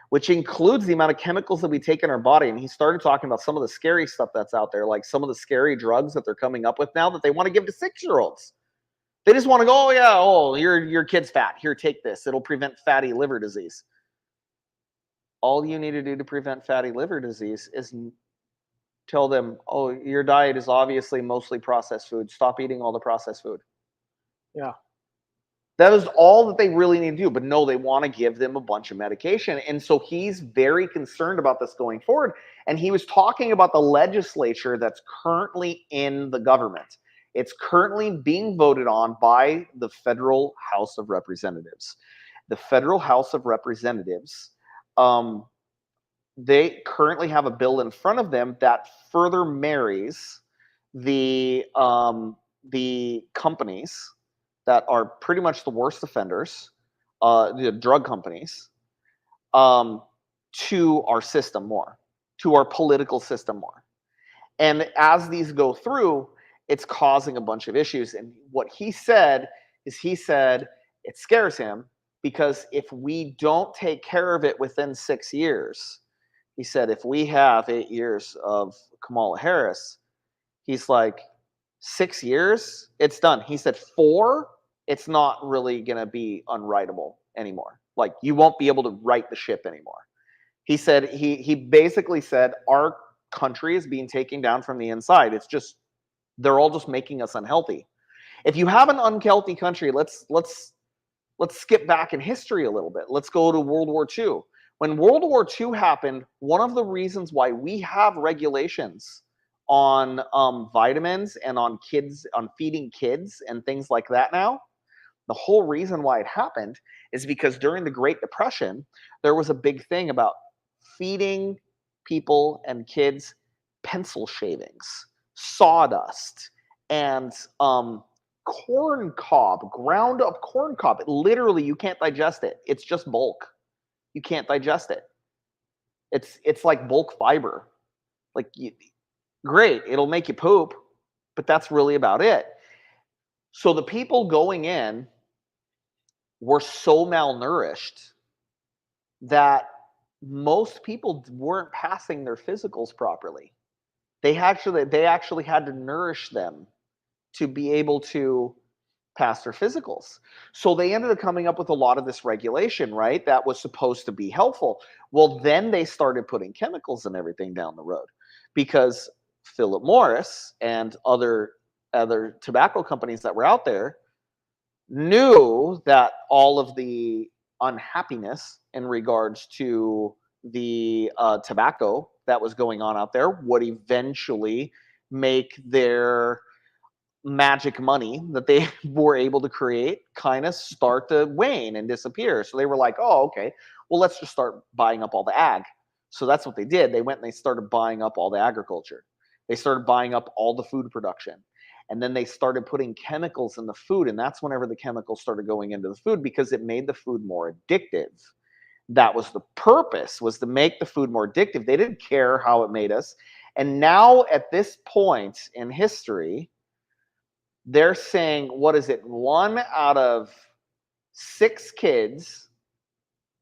which includes the amount of chemicals that we take in our body. And he started talking about some of the scary stuff that's out there, like some of the scary drugs that they're coming up with now that they want to give to 6-year-olds. They just want to go, oh yeah, oh, your kid's fat. Here, take this. It'll prevent fatty liver disease. All you need to do to prevent fatty liver disease is tell them, oh, your diet is obviously mostly processed food. Stop eating all the processed food. Yeah. That is all that they really need to do. But no, they want to give them a bunch of medication. And so he's very concerned about this going forward. And he was talking about the legislature that's currently in the government. It's currently being voted on by the Federal House of Representatives. The Federal House of Representatives, they currently have a bill in front of them that further marries the companies that are pretty much the worst offenders, the drug companies, to our system more, to our political system more. And as these go through, it's causing a bunch of issues. And what he said is, he said it scares him because if we don't take care of it within 6 years, he said, if we have 8 years of Kamala Harris, he's like, 6 years, it's done. He said 4, it's not really going to be unwritable anymore. Like, you won't be able to right the ship anymore. He said, he basically said, our country is being taken down from the inside. It's just, they're all just making us unhealthy. If you have an unhealthy country, let's skip back in history a little bit. Let's go to World War II. When World War II happened, one of the reasons why we have regulations on vitamins and on kids, on feeding kids and things like that now, the whole reason why it happened is because during the Great Depression, there was a big thing about feeding people and kids pencil shavings, sawdust, and corn cob, ground up corn cob. Literally, you can't digest it. It's just bulk. You can't digest it. It's like bulk fiber. Like, great, it'll make you poop, but that's really about it. So the people going in were so malnourished that most people weren't passing their physicals properly. They actually had to nourish them to be able to pass their physicals. So they ended up coming up with a lot of this regulation, right? That was supposed to be helpful. Well, then they started putting chemicals and everything down the road because Philip Morris and other tobacco companies that were out there knew that all of the unhappiness in regards to the tobacco that was going on out there would eventually make their magic money that they were able to create kind of start to wane and disappear. So they were like, oh, okay, well, let's just start buying up all the ag. So that's what they did. They went and they started buying up all the agriculture. They started buying up all the food production. And then they started putting chemicals in the food. And that's whenever the chemicals started going into the food, because it made the food more addictive. That was the purpose, was to make the food more addictive. They didn't care how it made us. And now at this point in history, they're saying, what is it? 1 out of 6 kids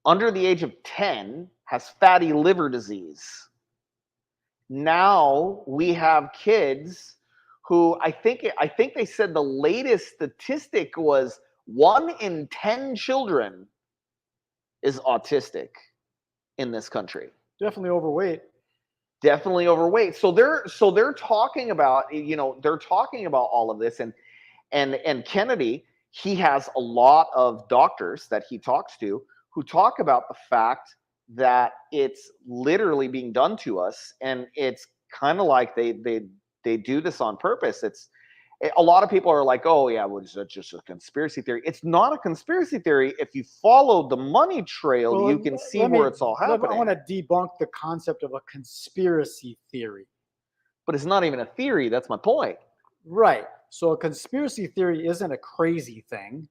under the age of 10 has fatty liver disease. Now we have kids who I think they said the latest statistic was 1 in 10 children is autistic in this country. Definitely overweight. Definitely overweight. So they're talking about, they're talking about all of this, and Kennedy, he has a lot of doctors that he talks to who talk about the fact that it's literally being done to us, and it's kind of like they do this on purpose. A lot of people are like, oh yeah, well, it's just a conspiracy theory. It's not a conspiracy theory. If you follow the money trail, Well, you can see where it's all happening. I want to debunk the concept of a conspiracy theory. But it's not even a theory. That's my point. Right. So a conspiracy theory isn't a crazy thing.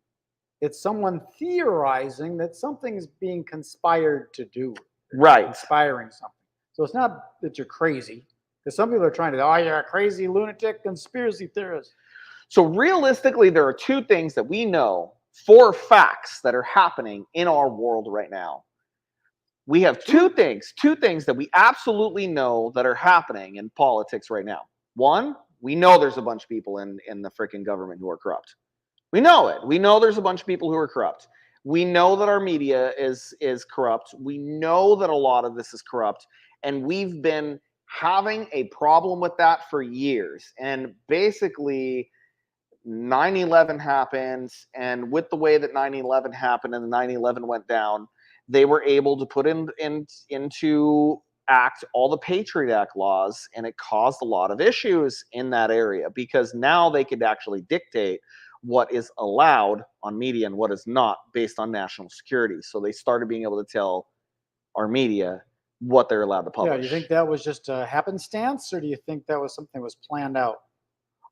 It's someone theorizing that something's being conspired to do. Right. Conspiring something. So it's not that you're crazy. Because some people are trying to, oh, you're a crazy lunatic conspiracy theorist. So realistically, there are 2 things that we know for facts that are happening in our world right now. We have two things that we absolutely know that are happening in politics right now. 1, we know there's a bunch of people in the freaking government who are corrupt. We know it. We know there's a bunch of people who are corrupt. We know that our media is corrupt. We know that a lot of this is corrupt. And we've been having a problem with that for years. And basically, 9/11 happened. And with the way that 9/11 happened and the 9/11 went down, they were able to put into act all the Patriot Act laws. And it caused a lot of issues in that area, because now they could actually dictate what is allowed on media and what is not, based on national security. So they started being able to tell our media what they're allowed to publish. Yeah, do you think that was just a happenstance, or do you think that was something that was planned out?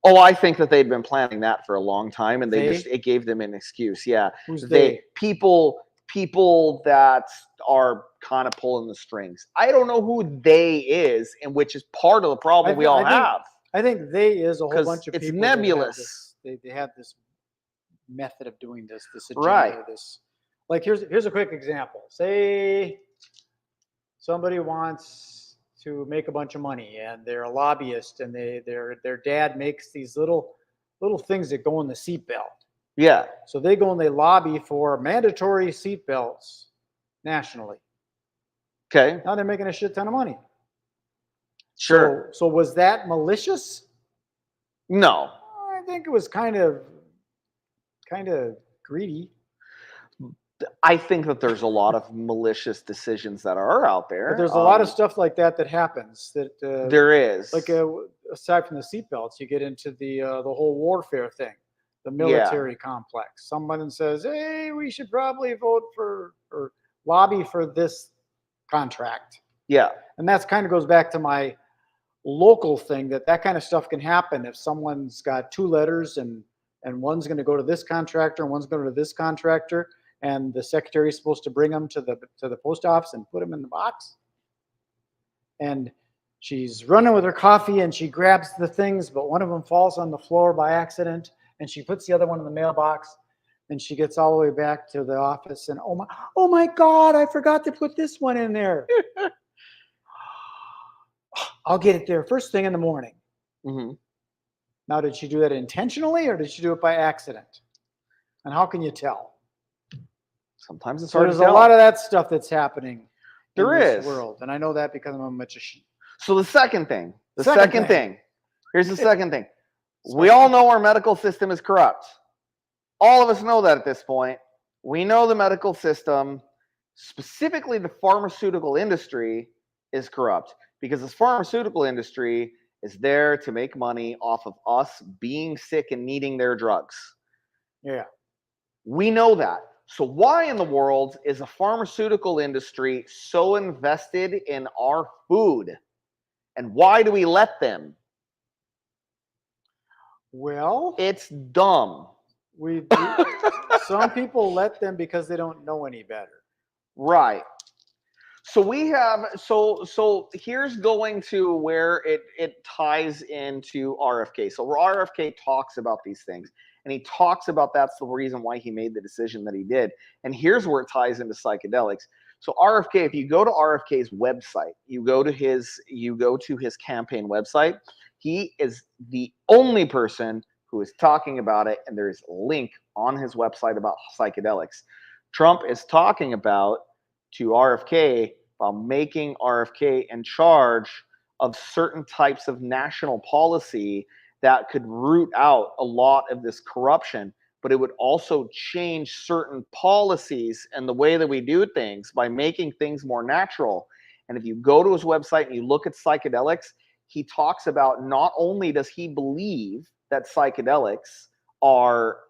Oh, I think that they'd been planning that for a long time, and They? it gave them an excuse. Yeah, Who's they? People that are kind of pulling the strings. I don't know who they is, and which is part of the problem we all have. I think they is a whole bunch of it's people nebulous. that have they have this method of doing this agenda, Right. this, like, here's a quick example. Say somebody wants to make a bunch of money and they're a lobbyist, and their dad makes these little things that go in the seatbelt. Yeah. So they go and they lobby for mandatory seatbelts nationally. Okay. Now they're making a shit ton of money. Sure. So was that malicious? No. I think it was kind of greedy. I think that there's a lot of malicious decisions that are out there. But there's a lot of stuff like that happens. That there is. Like aside from the seatbelts, you get into the whole warfare thing, the military complex. Someone says, "Hey, we should probably vote for or lobby for this contract." Yeah. And that's kind of goes back to my local thing, that kind of stuff can happen if someone's got two letters and one's going to go to this contractor and one's going to this contractor, and the secretary is supposed to bring them to the post office and put them in the box. And she's running with her coffee and she grabs the things, but one of them falls on the floor by accident, and she puts the other one in the mailbox, and she gets all the way back to the office and oh my God, I forgot to put this one in there. I'll get it there first thing in the morning. Mm-hmm. Now, did she do that intentionally or did she do it by accident? And how can you tell? Sometimes it's hard to tell. There's a lot of that stuff that's happening in this is. World. And I know that because I'm a magician. So the second thing. Here's the second thing. We all know our medical system is corrupt. All of us know that at this point. We know the medical system, specifically the pharmaceutical industry, is corrupt, because this pharmaceutical industry is there to make money off of us being sick and needing their drugs. Yeah. We know that. So why in the world is the pharmaceutical industry so invested in our food? And why do we let them? Well, it's dumb. Some people let them because they don't know any better. Right. So we have, so here's going to where it ties into RFK. So RFK talks about these things, and he talks about that's the reason why he made the decision that he did. And here's where it ties into psychedelics. So RFK, if you go to RFK's website, you go to his campaign website, he is the only person who is talking about it, and there's a link on his website about psychedelics. Trump is talking about to RFK about making RFK in charge of certain types of national policy that could root out a lot of this corruption, but it would also change certain policies and the way that we do things by making things more natural. And if you go to his website and you look at psychedelics, he talks about not only does he believe that psychedelics are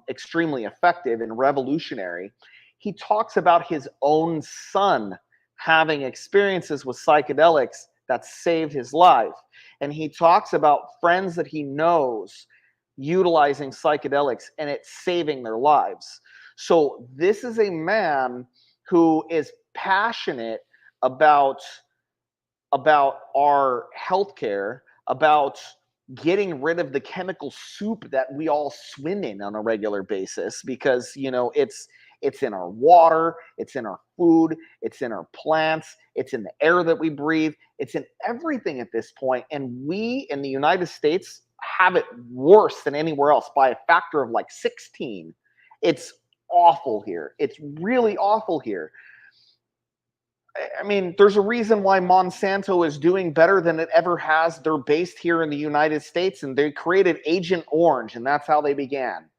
extremely effective and revolutionary, he talks about his own son having experiences with psychedelics that saved his life. And he talks about friends that he knows utilizing psychedelics and it's saving their lives. So this is a man who is passionate about our healthcare, about getting rid of the chemical soup that we all swim in on a regular basis, because it's in our water, it's in our food, it's in our plants, it's in the air that we breathe, it's in everything at this point. And we in the United States have it worse than anywhere else by a factor of like 16. It's awful here. It's really awful here. I mean, there's a reason why Monsanto is doing better than it ever has. They're based here in the United States, and they created Agent Orange, and that's how they began.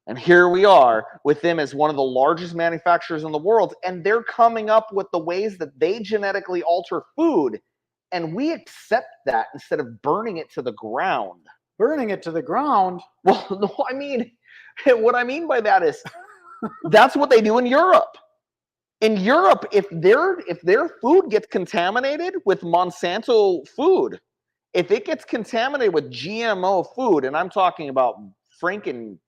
And here we are with them as one of the largest manufacturers in the world, and they're coming up with the ways that they genetically alter food, and we accept that instead of burning it to the ground. Burning it to the ground? Well, no, I mean, what I mean by that is that's what they do in Europe. In Europe, if their food gets contaminated with Monsanto food, if it gets contaminated with GMO food, and I'm talking about Franken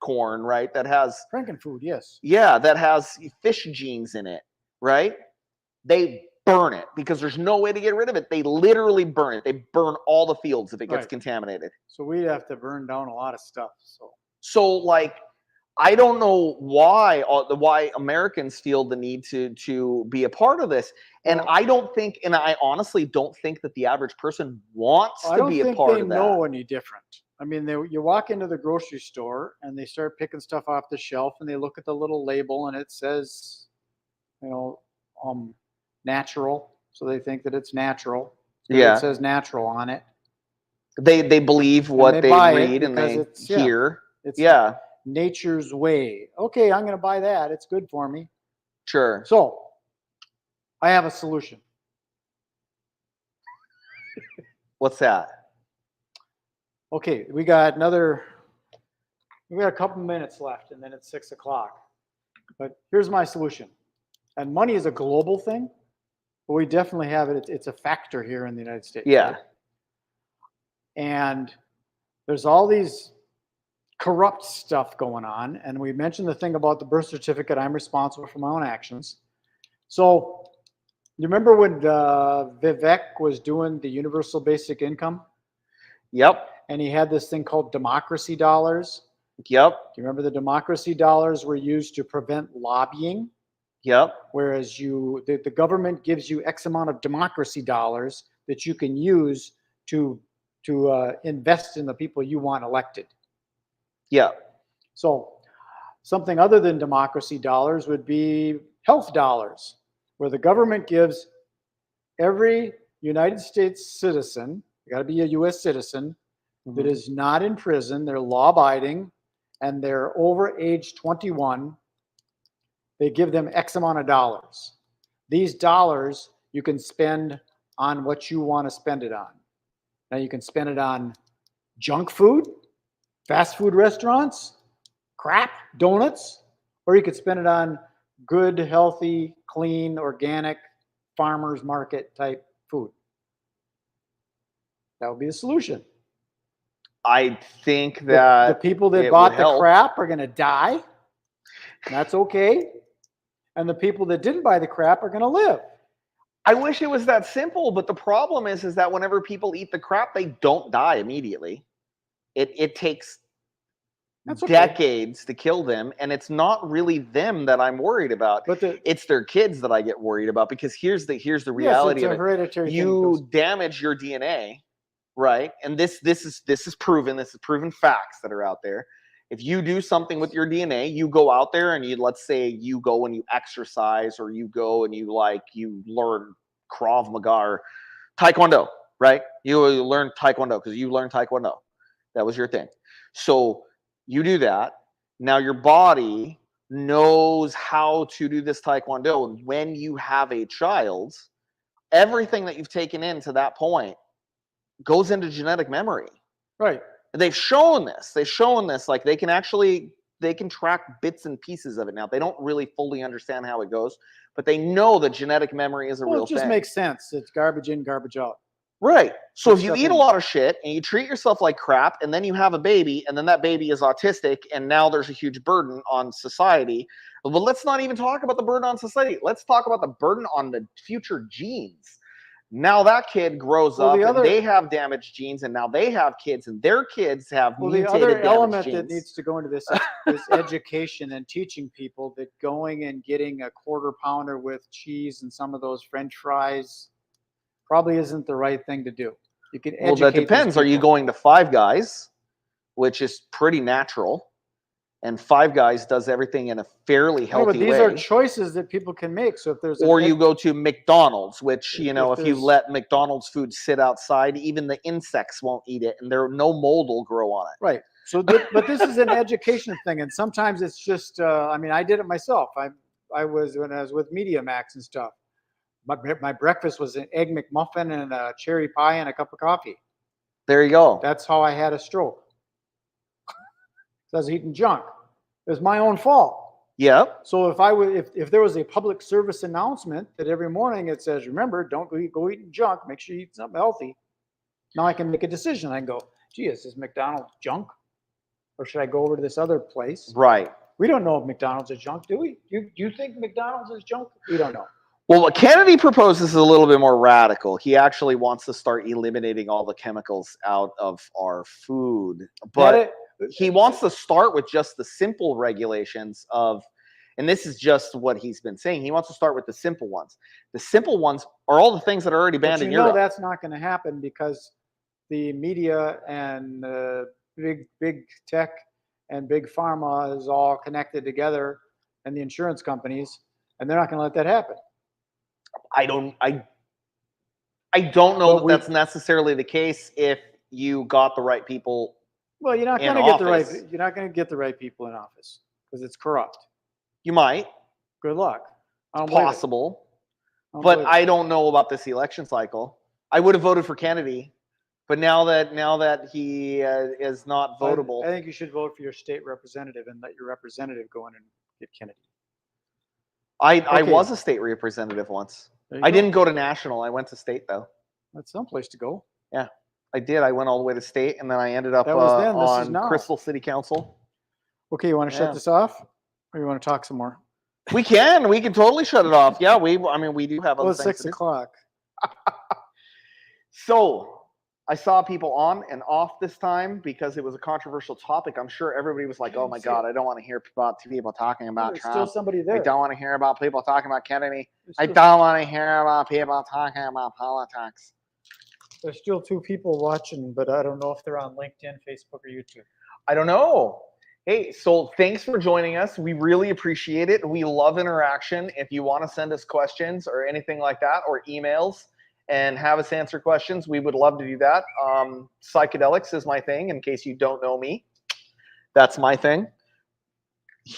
corn, right? That has Frankenfood, yes. yeah, that has fish genes in it, right? They burn it because there's no way to get rid of it. They literally burn it. They burn all the fields if it gets Right. contaminated. So we'd have to burn down a lot of stuff. So like, I don't know why Americans feel the need to be a part of this, and Well, I don't think, and I honestly don't think that the average person wants I to don't be a think part they of that. know any different. I mean, you walk into the grocery store and they start picking stuff off the shelf and they look at the little label and it says, you know, natural. So they think that it's natural. So Yeah. it says natural on it. They believe what they read and they hear. It's Yeah. nature's way. Okay, I'm going to buy that. It's good for me. Sure. So I have a solution. What's that? Okay, we got a couple minutes left and then it's 6 o'clock. But here's my solution. And money is a global thing, but we definitely have it. It's a factor here in the United States. Yeah. Right? And there's all these corrupt stuff going on. And we mentioned the thing about the birth certificate. I'm responsible for my own actions. So you remember when Vivek was doing the universal basic income? Yep. And he had this thing called democracy dollars. Yep. Do you remember the democracy dollars were used to prevent lobbying? Yep. Whereas the government gives you X amount of democracy dollars that you can use to invest in the people you want elected. Yeah. So something other than democracy dollars would be health dollars, where the government gives every United States citizen, you got to be a U.S. citizen, that is not in prison, they're law-abiding, and they're over age 21, they give them X amount of dollars. These dollars you can spend on what you want to spend it on. Now you can spend it on junk food, fast food restaurants, crap, donuts, or you could spend it on good, healthy, clean, organic, farmers market type food. That would be the solution. I think that the people that bought the crap are going to die. That's okay. And the people that didn't buy the crap are going to live. I wish it was that simple, but the problem is that whenever people eat the crap, they don't die immediately. It takes decades to kill them, and it's not really them that I'm worried about. But it's their kids that I get worried about, because here's the reality of it. You damage your DNA, right? And this is proven. This is proven facts that are out there. If you do something with your DNA, you go out there and let's say you go and you exercise, or you go and you learn Krav Maga or Taekwondo, right? You learn Taekwondo because you learned Taekwondo. That was your thing. So you do that. Now your body knows how to do this Taekwondo. And when you have a child, everything that you've taken in to that point goes into genetic memory. Right. They've shown this. Like they can track bits and pieces of it now. They don't really fully understand how it goes, but they know that genetic memory is a real thing. It just makes sense. It's garbage in, garbage out. Right. So if you eat a lot of shit and you treat yourself like crap, and then you have a baby, and then that baby is autistic, and now there's a huge burden on society. But let's not even talk about the burden on society. Let's talk about the burden on the future genes. Now that kid grows up and they have damaged genes, and now they have kids, and their kids have mutated damaged genes. The other element that needs to go into this is education and teaching people that going and getting a quarter pounder with cheese and some of those French fries probably isn't the right thing to do. You can educate. Well, that depends. Are you going to Five Guys, which is pretty natural? And Five Guys does everything in a fairly healthy way. But these are choices that people can make. So if there's you go to McDonald's, which if you let McDonald's food sit outside, even the insects won't eat it, and no mold will grow on it. Right. So, but this is an education thing, and sometimes it's just. I mean, I did it myself. when I was with Media Max and stuff. My breakfast was an egg McMuffin and a cherry pie and a cup of coffee. There you go. That's how I had a stroke. I was eating junk. It was my own fault. Yeah. So if there was a public service announcement that every morning it says, remember, don't go eating junk. Make sure you eat something healthy. Now I can make a decision. I can go, gee, is this McDonald's junk? Or should I go over to this other place? Right. We don't know if McDonald's is junk, do we? Do you think McDonald's is junk? We don't know. Well, what Kennedy proposes is a little bit more radical. He actually wants to start eliminating all the chemicals out of our food. But he wants to start with just the simple regulations of, and this is just what he's been saying, he wants to start with the simple ones. The simple ones are all the things that are already banned in Europe. That's not going to happen because the media and big tech and big pharma is all connected together, and the insurance companies, and they're not going to let that happen. I don't know that that's necessarily the case if you got the right people. Well, you're not going to get the right people in office because it's corrupt. You might. Good luck. It's possible. But I don't know about this election cycle. I would have voted for Kennedy, but now that he is not votable, I think you should vote for your state representative and let your representative go in and get Kennedy. I was a state representative once. I didn't go to national. I went to state, though. That's someplace to go. Yeah, I did. I went all the way to state, and then I ended up on Crystal City Council. Okay, you want to shut this off? Or you want to talk some more? We can totally shut it off. Yeah, we do have other things. It's 6 o'clock. So I saw people on and off this time because it was a controversial topic. I'm sure everybody was like, "Oh my God, I don't want to hear about people talking about Trump. There's still somebody there. I don't want to hear about people talking about Kennedy. I don't want to hear about people talking about politics." There's still 2 people watching, but I don't know if they're on LinkedIn, Facebook, or YouTube. I don't know. Hey, so thanks for joining us. We really appreciate it. We love interaction. If you want to send us questions or anything like that, or emails, and have us answer questions, we would love to do that. Psychedelics is my thing, in case you don't know me. That's my thing.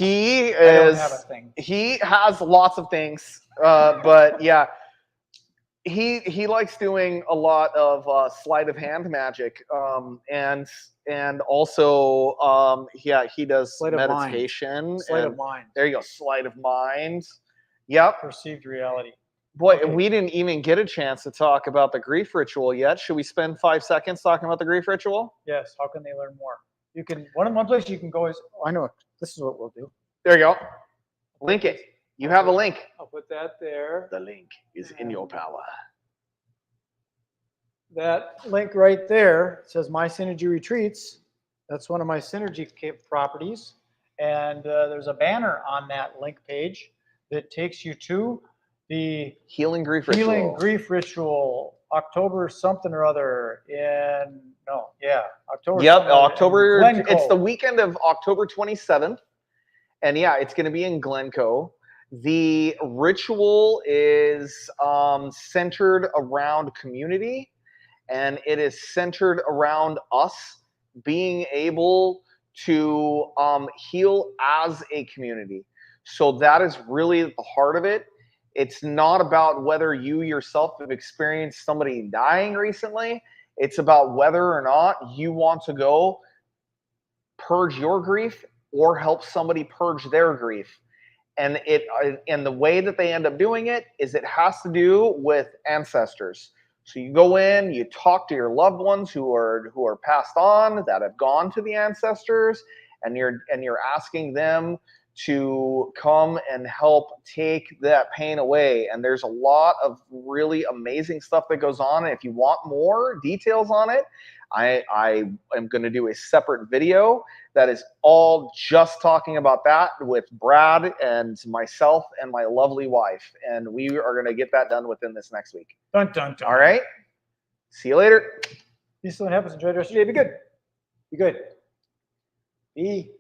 I don't have a thing. He has lots of things, but yeah, he likes doing a lot of sleight of hand magic, and also he does meditation. Sleight of mind. There you go, sleight of mind. Yep. Perceived reality. Boy, we didn't even get a chance to talk about the grief ritual yet. Should we spend 5 seconds talking about the grief ritual? Yes. How can they learn more? You can one place you can go is, I know, this is what we'll do. There you go. Link it. You have a link. I'll put that there. The link is in your power. That link right there says My Synergy Retreats. That's one of my Synergy properties. And there's a banner on that link page that takes you to the Healing Grief Ritual, October something or other October. Yep, October. It's the weekend of October 27th. And yeah, it's going to be in Glencoe. The ritual is centered around community, and it is centered around us being able to heal as a community. So that is really the heart of it. It's not about whether you yourself have experienced somebody dying recently. It's about whether or not you want to go purge your grief or help somebody purge their grief. And the way that they end up doing it is it has to do with ancestors. So you go in, you talk to your loved ones who are passed on, that have gone to the ancestors, and you're asking them to come and help take that pain away. And there's a lot of really amazing stuff that goes on. And if you want more details on it, I am going to do a separate video that is all just talking about that with Brad and myself and my lovely wife. And we are going to get that done within this next week. Dun, dun, dun. All right. See you later. Peace and happiness. Enjoy the rest of your day. Be good. Be good. Be